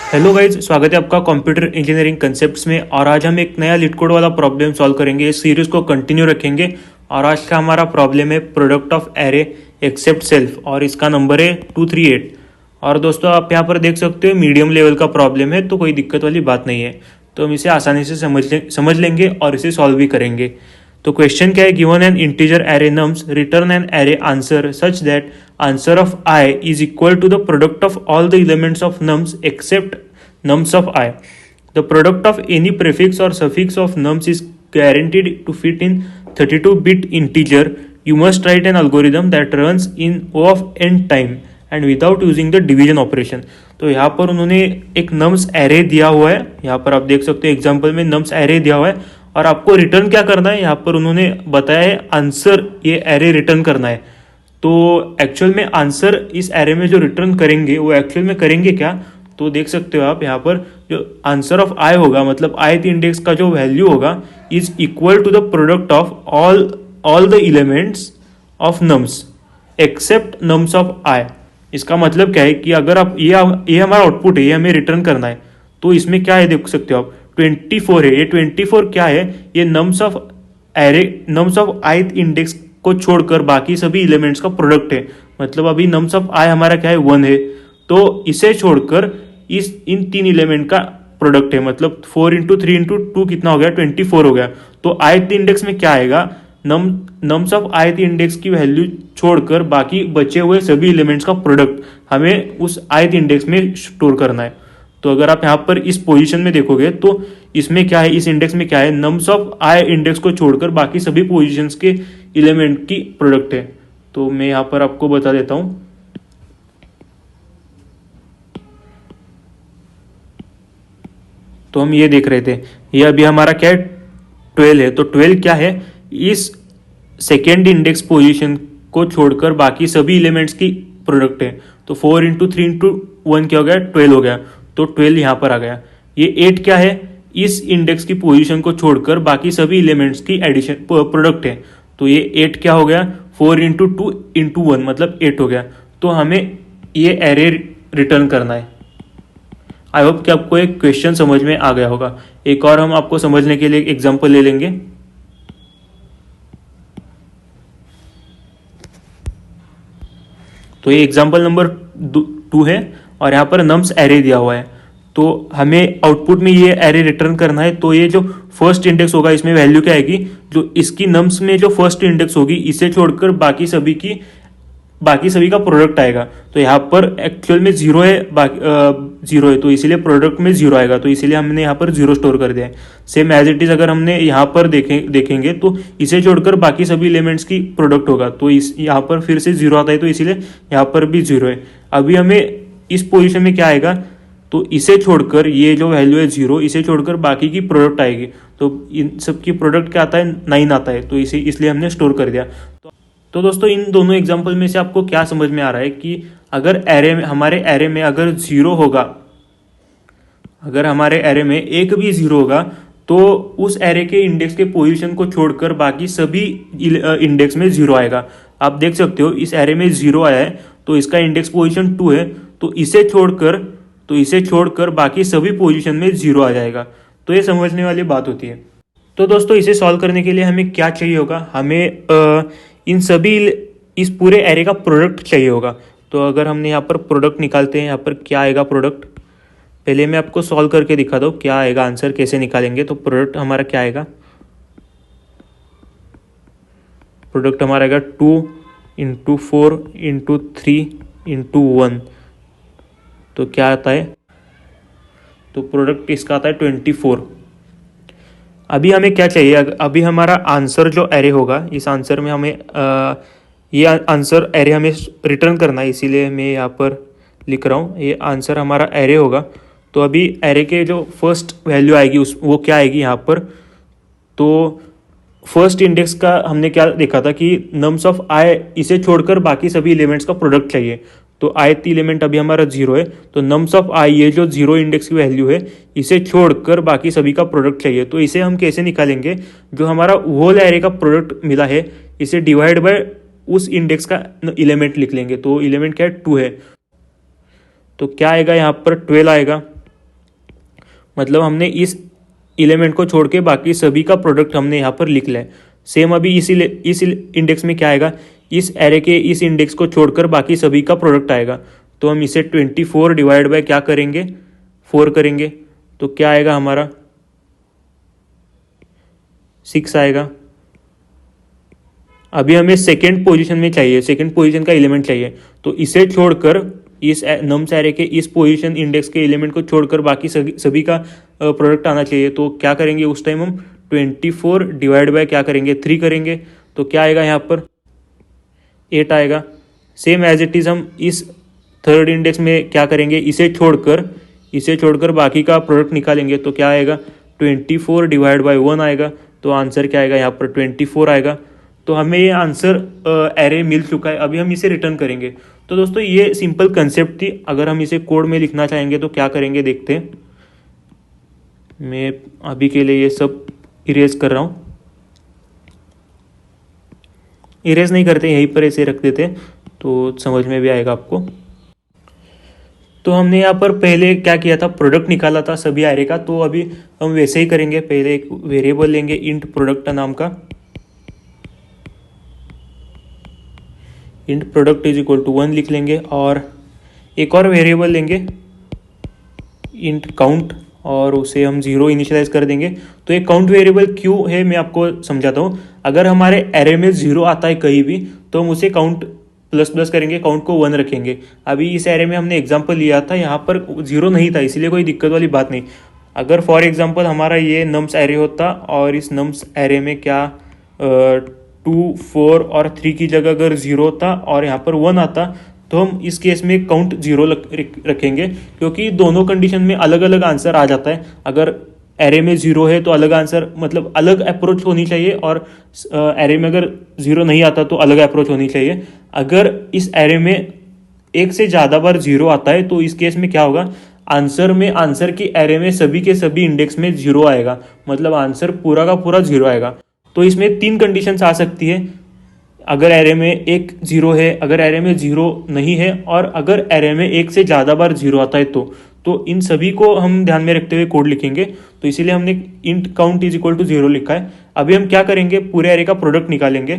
Hello guys, स्वागत है आपका कंप्यूटर इंजीनियरिंग कंसेप्ट्स में। और आज हम एक नया लीड कोड वाला प्रॉब्लम सॉल्व करेंगे। इस सीरीज को कंटिन्यू रखेंगे और आज का हमारा प्रॉब्लम है product of array except self और इसका नंबर है 238। और दोस्तों आप यहाँ पर देख सकते हो मीडियम लेवल का प्रॉब्लम है, तो कोई दिक्कत वाली बात नहीं है। तो हम इसे आसानी से समझ लेंगे और इसे सॉल्व भी करेंगे। तो क्वेश्चन क्या है, given an integer array nums return an array answer such that answer of i is equal to the product of all the elements of nums except nums of I. The product of any prefix or suffix of nums is guaranteed to fit in 32-bit integer. You must write an algorithm that runs in O of n time and without using the division operation. तो यहाँ पर उन्होंने एक nums array दिया हुआ है। यहाँ पर आप देख सकते हो एग्जाम्पल में nums array दिया हुआ है और आपको रिटर्न क्या करना है। यहाँ पर उन्होंने बताया है आंसर, ये array रिटर्न करना है। तो एक्चुअल में आंसर इस array में जो रिटर्न करेंगे वो एक्चुअल में करेंगे क्या, तो देख सकते हो आप यहाँ पर जो आंसर ऑफ आई होगा, मतलब ith इंडेक्स का जो वैल्यू होगा is equal to the product of all the elements of nums except nums of I. इसका मतलब क्या है कि अगर आप ये हमारा आउटपुट है, ये हमें रिटर्न करना है, तो इसमें क्या है देख सकते हो आप 24 है। ये 24 क्या है, ये नम्स ऑफ ith इंडेक्स को छोड़कर बाकी सभी एलिमेंट्स का प्रोडक्ट है। मतलब अभी नम्स ऑफ आई हमारा क्या है 1 है, तो इसे छोड़कर इन तीन एलिमेंट का प्रोडक्ट है। मतलब 4 इंटू 3 इंटू 2 कितना हो गया, 24 हो गया। तो ith इंडेक्स में क्या आएगा, नम्स ऑफ ith इंडेक्स की वैल्यू छोड़कर बाकी बचे हुए सभी एलिमेंट्स का प्रोडक्ट हमें उस ith इंडेक्स में स्टोर करना है। तो अगर आप यहाँ पर इस पोजीशन में देखोगे तो इसमें क्या है, इस इंडेक्स में क्या है, नम्स ऑफ आई इंडेक्स को छोड़कर बाकी सभी पोजीशंस के एलिमेंट की प्रोडक्ट है। तो मैं यहाँ पर आपको बता देता हूँ। तो हम ये देख रहे थे, ये अभी हमारा क्या है 12 है। तो 12 क्या है, इस सेकेंड इंडेक्स पोजीशन को छोड़कर बाकी सभी एलिमेंट्स की प्रोडक्ट है। तो 4 इंटू 3 इंटू 1 क्या हो गया, 12 हो गया। तो 12 यहाँ पर आ गया। ये 8 क्या है, इस इंडेक्स की पोजीशन को छोड़कर बाकी सभी एलिमेंट्स की एडिशन प्रोडक्ट है। तो ये 8 क्या हो गया, 4 इंटू 2 इंटू 1 मतलब 8 हो गया। तो हमें ये एरे रिटर्न करना है। आई होप कि आपको एक क्वेश्चन समझ में आ गया होगा। एक और हम आपको समझने के लिए एक एग्जांपल ले लेंगे। तो ये एग्जांपल नंबर 2 है और यहाँ पर नम्स एरे दिया हुआ है। तो हमें आउटपुट में ये एरे रिटर्न करना है। तो ये जो फर्स्ट इंडेक्स होगा इसमें वैल्यू क्या आएगी, जो इसकी नम्स में जो फर्स्ट इंडेक्स होगी इसे छोड़कर बाकी सभी का प्रोडक्ट आएगा। तो यहाँ पर एक्चुअल में 0 है, जीरो है, तो इसीलिए प्रोडक्ट में 0 आएगा। तो इसीलिए हमने यहाँ पर 0 स्टोर कर दिया है। सेम एज इट इज अगर हमने यहाँ पर देखेंगे तो इसे छोड़कर बाकी सभी एलिमेंट्स की प्रोडक्ट होगा। तो यहाँ पर फिर से 0 आता है, तो इसीलिए यहाँ पर भी 0 है। अभी हमें इस पोजिशन में क्या आएगा, तो इसे छोड़कर ये जो वैल्यू है 0, इसे छोड़कर बाकी की प्रोडक्ट आएगी। तो इन सब की प्रोडक्ट क्या आता है, 9 आता है। तो इसलिए हमने स्टोर कर दिया। तो दोस्तों इन दोनों एग्जाम्पल में से आपको क्या समझ में आ रहा है कि अगर हमारे एरे में अगर 0 होगा, अगर हमारे एरे में एक भी 0 होगा तो उस एरे के इंडेक्स के पोजीशन को छोड़कर बाकी सभी इंडेक्स में 0 आएगा। आप देख सकते हो इस एरे में 0 आया है, तो इसका इंडेक्स पोजीशन 2 है। तो इसे छोड़कर बाकी सभी पोजीशन में 0 आ जाएगा। तो ये समझने वाली बात होती है। तो दोस्तों इसे सॉल्व करने के लिए हमें क्या चाहिए होगा, हमें इस पूरे एरे का प्रोडक्ट चाहिए होगा। तो अगर हमने यहाँ पर प्रोडक्ट निकालते हैं, यहाँ पर क्या आएगा प्रोडक्ट, पहले मैं आपको सॉल्व करके दिखा दूँ क्या आएगा आंसर, कैसे निकालेंगे। तो प्रोडक्ट हमारा क्या आएगा, प्रोडक्ट हमारा आएगा 2 इंटू 4 इंटू 3 इंटू 1। तो क्या आता है, तो प्रोडक्ट इसका आता है 24। अभी हमें क्या चाहिए, अभी हमारा आंसर जो एरे होगा, इस आंसर में हमें ये आंसर एरे हमें रिटर्न करना है। इसीलिए मैं यहाँ पर लिख रहा हूँ ये आंसर हमारा एरे होगा। तो अभी एरे के जो फर्स्ट वैल्यू आएगी वो क्या आएगी यहाँ पर, तो फर्स्ट इंडेक्स का हमने क्या देखा था कि नम्स ऑफ आई, इसे छोड़कर बाकी सभी एलिमेंट्स का प्रोडक्ट चाहिए। तो ith एलिमेंट अभी हमारा 0 है, तो नम्स ऑफ आई, ये जो 0 इंडेक्स की वैल्यू है इसे छोड़कर बाकी सभी का प्रोडक्ट चाहिए। तो इसे हम कैसे निकालेंगे, जो हमारा होल एरे का प्रोडक्ट मिला है इसे डिवाइड बाय उस इंडेक्स का एलिमेंट लिख लेंगे। तो एलिमेंट क्या है 2 है, तो क्या आएगा यहाँ पर 12 आएगा। मतलब हमने इस एलिमेंट को छोड़ के बाकी सभी का प्रोडक्ट हमने यहाँ पर लिख लिया है। सेम अभी इस इंडेक्स में क्या आएगा, इस एरे के इस इंडेक्स को छोड़कर बाकी सभी का प्रोडक्ट आएगा। तो हम इसे 24 डिवाइड बाय क्या करेंगे, 4 करेंगे। तो क्या आएगा हमारा 6 आएगा। अभी हमें सेकेंड पोजीशन में चाहिए, सेकेंड पोजीशन का एलिमेंट चाहिए। तो इसे छोड़कर इस नम्स एरे के इस पोजीशन इंडेक्स के एलिमेंट को छोड़कर बाकी सभी का प्रोडक्ट आना चाहिए। तो क्या करेंगे उस टाइम हम 24 डिवाइड बाय क्या करेंगे, 3 करेंगे। तो क्या आएगा यहाँ पर 8 आएगा। सेम एज इट इज़ हम इस थर्ड इंडेक्स में क्या करेंगे, इसे छोड़कर बाकी का प्रोडक्ट निकालेंगे। तो क्या आएगा 24 डिवाइड बाय 1 आएगा। तो आंसर क्या आएगा यहाँ पर 24 आएगा। तो हमें ये आंसर एरे मिल चुका है। अभी हम इसे रिटर्न करेंगे। तो दोस्तों ये सिंपल कंसेप्ट थी। अगर हम इसे कोड में लिखना चाहेंगे तो क्या करेंगे देखते हैं। मैं अभी के लिए ये सब इरेज कर रहा हूँ। इरेज नहीं करते, यहीं पर ऐसे रख देते तो समझ में भी आएगा आपको। तो हमने यहाँ पर पहले क्या किया था, प्रोडक्ट निकाला था सभी एरे का। तो अभी हम वैसे ही करेंगे। पहले एक वेरिएबल लेंगे इंट प्रोडक्ट नाम का। Int product is equal to 1 लिख लेंगे। और एक और वेरिएबल लेंगे इंट काउंट, और उसे हम 0 इनिशियलाइज कर देंगे। तो ये काउंट वेरिएबल क्यों है मैं आपको समझाता हूँ। अगर हमारे एरे में 0 आता है कहीं भी तो हम उसे काउंट प्लस प्लस करेंगे, काउंट को 1 रखेंगे। अभी इस एरे में हमने एग्जांपल लिया था, यहाँ पर 0 नहीं था, इसलिए कोई दिक्कत वाली बात नहीं। अगर फॉर एग्जांपल हमारा ये नम्स एरे होता और इस नम्स एरे में क्या 2, 4 और 3 की जगह अगर 0 होता और यहाँ पर 1 आता तो हम इस केस में काउंट 0 रखेंगे, क्योंकि दोनों कंडीशन में अलग अलग आंसर आ जाता है। अगर एरे में 0 है तो अलग आंसर, मतलब अलग अप्रोच होनी चाहिए, और एरे में अगर 0 नहीं आता तो अलग अप्रोच होनी चाहिए। अगर इस एरे में एक से ज़्यादा बार 0 आता है तो इस केस में क्या होगा, आंसर की एरे में सभी के सभी इंडेक्स में 0 आएगा, मतलब आंसर पूरा का पूरा 0 आएगा। तो इसमें 3 कंडीशंस आ सकती है। अगर एरे में एक 0 है, अगर एरे में 0 नहीं है, और अगर एरे में एक से ज़्यादा बार 0 आता है तो इन सभी को हम ध्यान में रखते हुए कोड लिखेंगे। तो इसीलिए हमने int count is equal to 0 लिखा है। अभी हम क्या करेंगे, पूरे एरे का प्रोडक्ट निकालेंगे।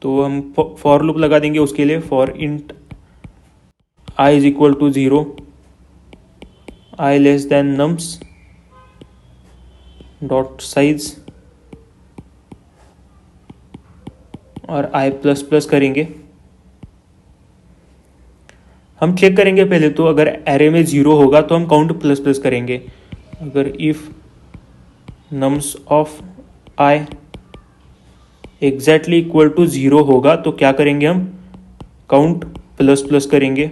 तो हम फॉर लूप लगा देंगे उसके लिए। For int i is equal to 0, i less than nums dot size, और आई प्लस प्लस करेंगे। हम चेक करेंगे पहले तो, अगर एरे में 0 होगा तो हम काउंट प्लस प्लस करेंगे। अगर if nums of i exactly equal to 0 होगा तो क्या करेंगे, हम काउंट प्लस प्लस करेंगे।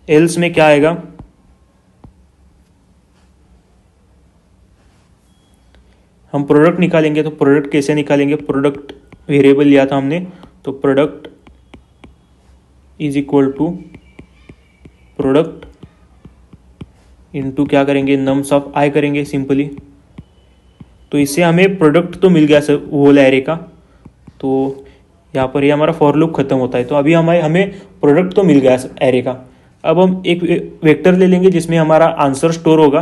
एल्स में क्या आएगा, हम प्रोडक्ट निकालेंगे। तो प्रोडक्ट कैसे निकालेंगे, प्रोडक्ट वेरिएबल लिया था हमने, तो product is equal to product into क्या करेंगे, नम्स ऑफ आई करेंगे सिंपली। तो इससे हमें प्रोडक्ट तो मिल गया सर होल एरे का। तो यहाँ पर ये हमारा फॉर लूप खत्म होता है। तो अभी हमें प्रोडक्ट तो मिल गया एरे का। अब हम एक वेक्टर ले लेंगे जिसमें हमारा आंसर स्टोर होगा।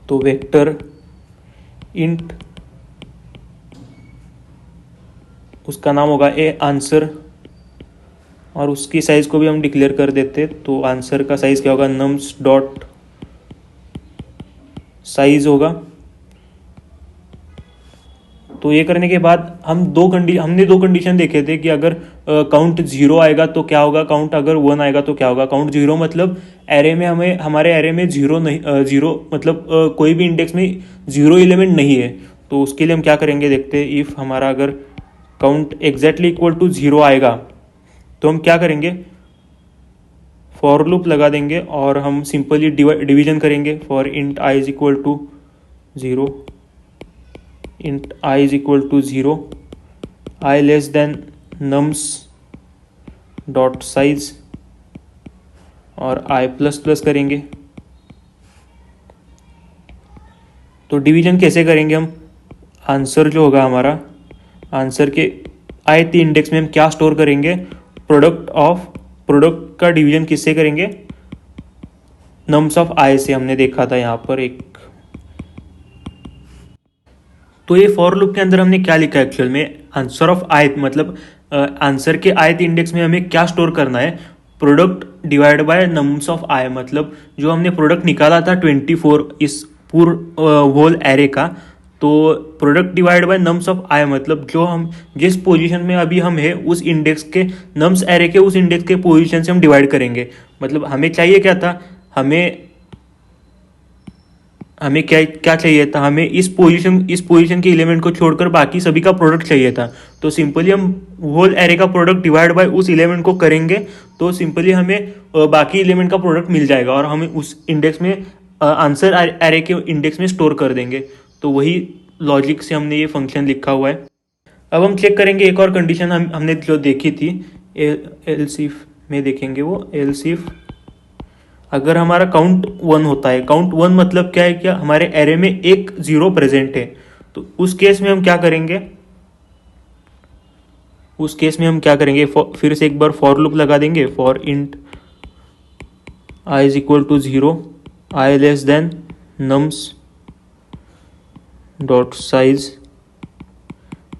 तो वेक्टर इंट, उसका नाम होगा ए आंसर, और उसकी साइज को भी हम डिक्लेयर कर देते। तो आंसर का साइज क्या होगा, नम्स डॉट साइज होगा। तो ये करने के बाद हमने दो कंडीशन देखे थे कि अगर काउंट 0 आएगा तो क्या होगा, काउंट अगर 1 आएगा तो क्या होगा। काउंट 0 मतलब एरे में हमारे एरे में 0 नहीं, 0 मतलब कोई भी इंडेक्स में 0 एलिमेंट नहीं है। तो उसके लिए हम क्या करेंगे देखते हैं। इफ हमारा अगर काउंट एग्जैक्टली इक्वल टू 0 आएगा तो हम क्या करेंगे, फॉर लूप लगा देंगे और हम सिंपली डिवीजन करेंगे। For int i is equal to 0, int i is equal to 0, i less than nums dot size, और आई प्लस प्लस करेंगे। तो डिवीजन कैसे करेंगे हम, आंसर जो होगा हमारा, आंसर के ith इंडेक्स में हम क्या स्टोर करेंगे, प्रोडक्ट का डिवीजन किससे करेंगे, नम्स ऑफ आई से। हमने देखा था यहाँ पर एक। तो ये फॉर लूप के अंदर हमने क्या लिखा है एक्चुअल में, आंसर ऑफ आयत मतलब आंसर के आयत इंडेक्स में हमें क्या स्टोर करना है, product divide by nums of I, मतलब जो हमने प्रोडक्ट निकाला था 24 इस होल एरे का, तो product divide by nums of I मतलब जो हम जिस पोजीशन में अभी हम है उस इंडेक्स के नम्स एरे के उस इंडेक्स के पोजीशन से हम डिवाइड करेंगे। मतलब हमें चाहिए क्या था, हमें क्या क्या चाहिए था, हमें इस पोजीशन के एलिमेंट को छोड़कर बाकी सभी का प्रोडक्ट चाहिए था। तो सिंपली हम होल एरे का प्रोडक्ट डिवाइड बाय उस एलिमेंट को करेंगे, तो सिंपली हमें बाकी एलिमेंट का प्रोडक्ट मिल जाएगा और हमें उस इंडेक्स में आंसर एरे के इंडेक्स में स्टोर कर देंगे। तो वही लॉजिक से हमने ये फंक्शन लिखा हुआ है। अब हम चेक करेंगे एक और कंडीशन हमने जो देखी थी एल्स इफ में, देखेंगे वो एल्स इफ अगर हमारा काउंट 1 होता है, काउंट 1 मतलब क्या है, क्या हमारे एरे में एक जीरो प्रेजेंट है, तो उस केस में हम क्या करेंगे, फिर से एक बार फॉर लूप लगा देंगे, for int i is equal to 0, i less than nums dot size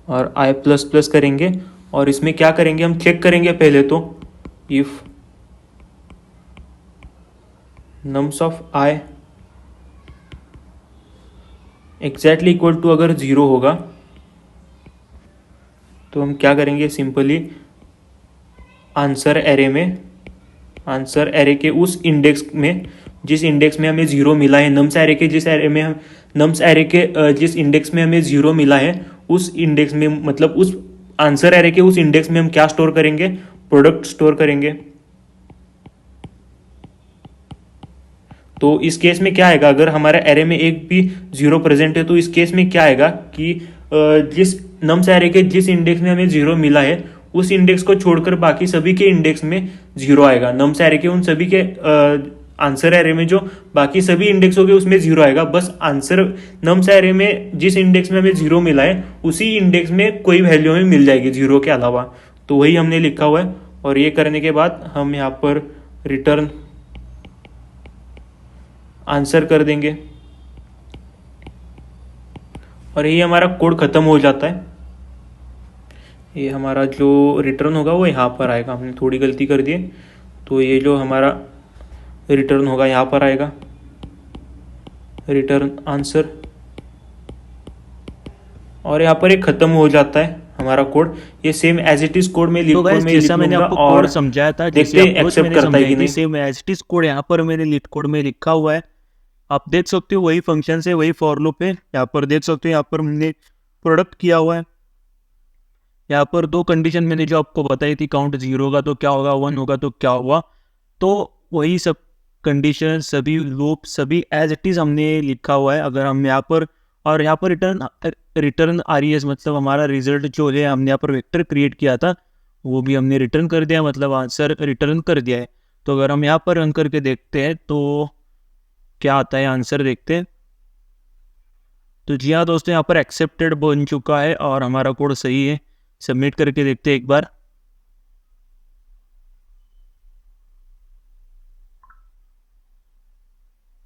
और आई प्लस प्लस करेंगे। और इसमें क्या करेंगे, हम चेक करेंगे पहले तो if nums of i exactly equal to अगर 0 होगा तो हम क्या करेंगे, सिंपली आंसर एरे के उस इंडेक्स में जिस इंडेक्स में हमें 0 मिला है, नम्स एरे के जिस इंडेक्स में हमें 0 मिला है उस इंडेक्स में, मतलब उस आंसर एरे के उस इंडेक्स में हम क्या स्टोर करेंगे, प्रोडक्ट स्टोर करेंगे। तो इस केस में क्या आएगा, अगर हमारे एरे में एक भी 0 प्रेजेंट है तो इस केस में क्या आएगा कि जिस नम्स एरे के जिस इंडेक्स में हमें 0 मिला है उस इंडेक्स को छोड़कर बाकी सभी के इंडेक्स में 0 आएगा। नम्स एरे के उन सभी के आंसर एरे में जो बाकी सभी इंडेक्स हो गए उसमें 0 आएगा, बस आंसर नम्स एरे में जिस इंडेक्स में हमें 0 मिला है उसी इंडेक्स में कोई वैल्यू हमें मिल जाएगी 0 के अलावा। तो वही हमने लिखा हुआ है। और ये करने के बाद हम यहाँ पर रिटर्न आंसर कर देंगे और ये हमारा कोड खत्म हो जाता है। ये हमारा जो रिटर्न होगा वो यहाँ पर आएगा, हमने थोड़ी गलती कर दी है, तो ये जो हमारा रिटर्न होगा यहाँ पर आएगा, रिटर्न आंसर, और यहाँ पर एक खत्म हो जाता है हमारा कोड। ये same as it is code में तो गाइस जैसा मैंने आपको कोड समझाया था, देखते हैं एक्सेप्ट करता है कि नहीं। Same as it is code यहाँ पर मेरे लीड कोड में लिखा हुआ है, आप देख सकते हो वही फंक्शन है, वही फॉर लूप है। यहाँ पर देख सकते हो, यहाँ पर हमने प्रोडक्ट किया हुआ है। यहाँ पर दो कंडीशन मैंने जो आपको बताई थी, काउंट 0 होगा तो क्या होगा, 1 होगा तो क्या हुआ, तो वही सब कंडीशन सभी लूप सभी एज इट इज हमने लिखा हुआ है। अगर हम यहाँ पर और यहाँ पर रिटर्न RES मतलब हमारा रिजल्ट जो है, हमने यहाँ पर वेक्टर क्रिएट किया था वो भी हमने रिटर्न कर दिया, मतलब आंसर रिटर्न कर दिया है। तो अगर हम यहाँ पर रन करके देखते हैं तो क्या आता है, आंसर देखते हैं। तो जी हाँ दोस्तों, यहाँ पर एक्सेप्टेड बन चुका है और हमारा कोड सही है। सबमिट करके देखते हैं एक बार।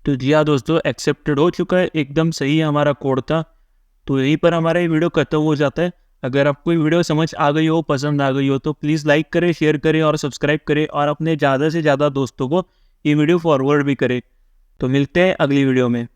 तो जी हाँ दोस्तों, एक्सेप्टेड हो चुका है, एकदम सही है हमारा कोड था। तो यहीं पर हमारा ये वीडियो खत्म हो जाता है। अगर आपको ये वीडियो समझ आ गई हो, पसंद आ गई हो, तो प्लीज़ लाइक करें, शेयर करें और सब्सक्राइब करें और अपने ज़्यादा से ज़्यादा दोस्तों को ये वीडियो फॉरवर्ड भी करें। तो मिलते हैं अगली वीडियो में।